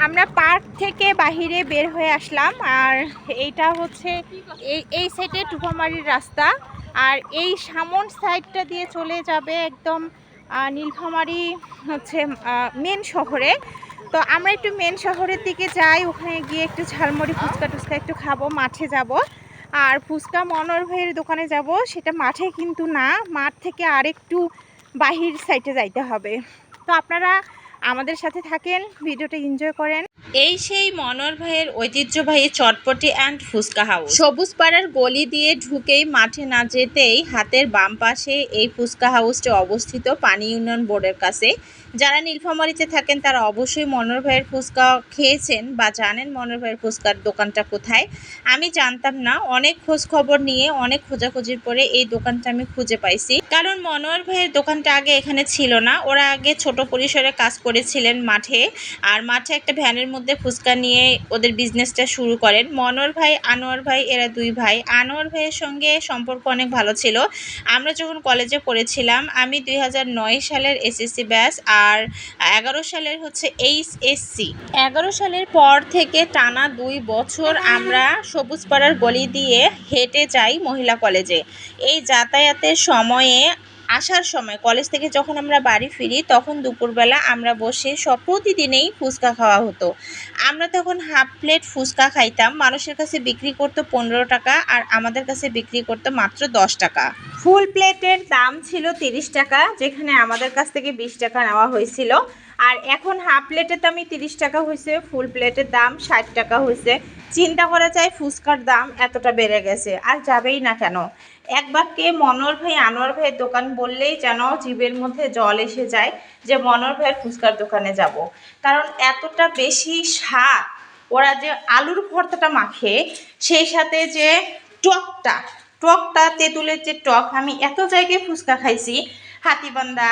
আমরা পার্ক থেকে বাহিরে বের হয়ে আসলাম। আর এইটা হচ্ছে এই সাইডে টুপামারির রাস্তা, আর এই সামন সাইডটা দিয়ে চলে যাবে একদম নীলফামারী হচ্ছে মেন শহরে। তো আমরা একটু মেন শহরের দিকে যাই, ওখানে গিয়ে একটু ঝালমুড়ি ফুচকা টুচকা একটু খাবো, মাঠে যাব। আর ফুচকা মনোর ভাইয়ের দোকানে যাব, সেটা মাঠে কিন্তু না, মাঠ থেকে আরেকটু বাহির সাইডে যাইতে হবে। তো আপনারা আমাদের সাথে থাকেন, ভিডিওটা এনজয় করেন। এই সেই মনোর ভাইয়ের ঐতিহ্যবাহী চটপটি অ্যান্ড ফুচকা হাউস। সবুজ পাড়ার গলি দিয়ে ঢুকেই মাঠে না যেতেই হাতের বাম পাশে এই ফুচকা হাউসটি অবস্থিত, পানি ইউনিয়ন বোর্ডের কাছে। যারা নীলফামারীতে থাকেন তারা অবশ্যই মনোর ভাইয়ের ফুচকা খেয়েছেন বা জানেন মনোর ভাইয়ের ফুচকার দোকানটা কোথায়। আমি জানতাম না, অনেক খোঁজ খবর নিয়ে অনেক খোঁজাখুঁজির পরে এই দোকানটা আমি খুঁজে পাইছি। কারণ মনোর ভাইয়ের দোকানটা আগে এখানে ছিল না, ওরা আগে ছোট পরিসরে কাজ করেছিলেন মাঠে। আর মাঠে একটা ভ্যানের মধ্যে ফুচকা নিয়ে ওদের বিজনেসটা শুরু করেন। মনোর ভাই, আনোয়ার ভাই, এরা দুই ভাই। আনোয়ার ভাইয়ের সঙ্গে সম্পর্ক অনেক ভালো ছিল। আমরা যখন কলেজে পড়েছিলাম, আমি 2009 সালের এসএসসি ব্যাচ, আর 11 সালের হচ্ছে এইচএসসি। 11 সালের পর থেকে টানা 2 বছর আমরা সবুজ পাড়ার গলি দিয়ে হেঁটে যাই মহিলা কলেজে। এই যাতায়াতের সময়ে, আসার সময় কলেজ থেকে যখন আমরা বাড়ি ফিরি, তখন দুপুরবেলা আমরা বসে প্রতিদিনেই ফুচকা খাওয়া হতো। আমরা তখন হাফ প্লেট ফুচকা খাইতাম, মানুষের কাছে বিক্রি করতো 15 টাকা, আর আমাদের কাছে বিক্রি করতো মাত্র 10 টাকা। ফুল প্লেটের দাম ছিল 30 টাকা, যেখানে আমাদের কাছ থেকে 20 টাকা নেওয়া হয়েছিল। আর এখন হাফ প্লেটের দামই 30 টাকা হয়েছে, ফুল প্লেটের দাম 60 টাকা হয়েছে। চিন্তা করা যায় ফুচকার দাম এতটা বেড়ে গেছে, আর যাবেই না কেন। এক বাক্যে মনোর ভাই, আনোয়ার ভাইয়ের দোকান বললেই যেন জিভের মধ্যে জল এসে যায় যে মনোর ভাইয়ের ফুচকার দোকানে যাব। কারণ এতটা বেশি স্বাদ, ওরা যে আলুর ভর্তাটা মাখে, সেই সাথে যে টকটা তেঁতুলের যে টক, আমি এত জায়গায় ফুচকা খাইছি, হাতিবান্ধা,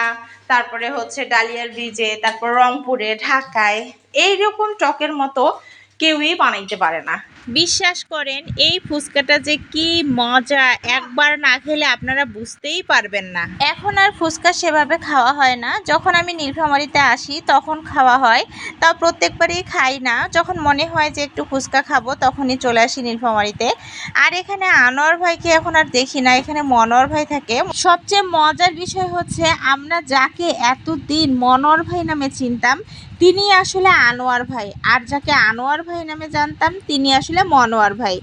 তারপরে হচ্ছে ডালিয়ার ব্রিজে, তারপর রংপুরে, ঢাকায়, এইরকম টকের মতো কেউই বানাইতে পারে না। বিশ্বাস করেন, এই ফুচকাটা যে কি মজা, একবার না খেলে আপনারা বুঝতেই পারবেন না। এখন আর ফুচকা সেভাবে খাওয়া হয় না, যখন আমি নীলফামারীতে আসি তখন খাওয়া হয়, তাও প্রত্যেকবারই খাই না। যখন মনে হয় যে একটু ফুচকা খাবো, তখনই চলে আসি নীলফামারীতে। আর এখানে আনোয়ার ভাইকে এখন আর দেখি না, এখানে মনোর ভাই থাকে। সবচেয়ে মজার বিষয় হচ্ছে, আমরা যাকে এতদিন মনোর ভাই নামে চিনতাম, তিনি আসলে আনোয়ার ভাই, আর যাকে আনোয়ার ভাই নামে জানতাম, তিনি আসলে মনোয়ার ভাই।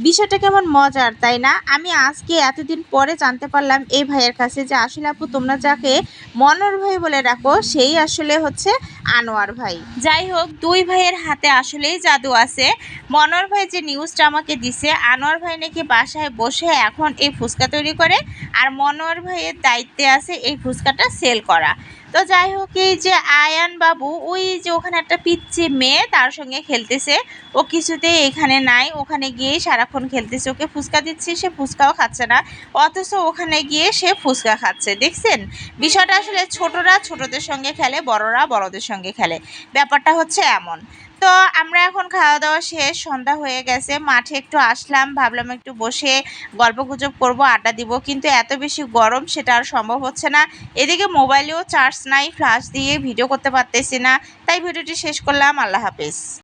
বিষয়টা কেমন মজার, তাই না? আমি আজকে এতদিন পরে জানতে পারলাম এই ভাইয়ের কাছে যে আসলে আপু, তোমরা যাকে মনোয়ার ভাই বলে রাখো, সেই আসলে হচ্ছে আনোয়ার ভাই। যাই হোক, দুই ভাইয়ের হাতে আসলেই জাদু আছে। মনোয়ার ভাই যে নিউজটা আমাকে দিছে, আনোয়ার ভাই নাকি বাসায় বসে এখন এই ফুচকা তৈরি করে, আর মনোয়ার ভাইয়ের দায়িত্বে আছে এই ফুচকাটা সেল করা। তো যাই হোক, এই যে আয়ান বাবু, ওই যে ওখানে একটা পিচ্চি মেয়ে তার সঙ্গে খেলতেছে, ও কিছুতেই এখানে নাই, ওখানে গিয়েই সারাক্ষণ খেলতেছে। ওকে ফুচকা দিচ্ছি, সে ফুচকাও খাচ্ছে না, অথচ ওখানে গিয়ে সে ফুচকা খাচ্ছে। দেখছেন বিষয়টা? আসলে ছোটরা ছোটদের সঙ্গে খেলে, বড়রা বড়দের সঙ্গে খেলে, ব্যাপারটা হচ্ছে এমন। তো আমরা এখন খাওয়া দাওয়া শেষ, সন্ধ্যা হয়ে গেছে, মাঠে একটু আসলাম, ভাবলাম একটু বসে গল্পগুজব করবো, আড্ডা দিব, কিন্তু এত বেশি গরম, সেটা আর সম্ভব হচ্ছে না। এদিকে মোবাইলেও চার্জ নাই, ফ্ল্যাশ দিয়ে ভিডিও করতে পারতেছি না। তাই ভিডিওটি শেষ করলাম। আল্লাহ হাফেজ।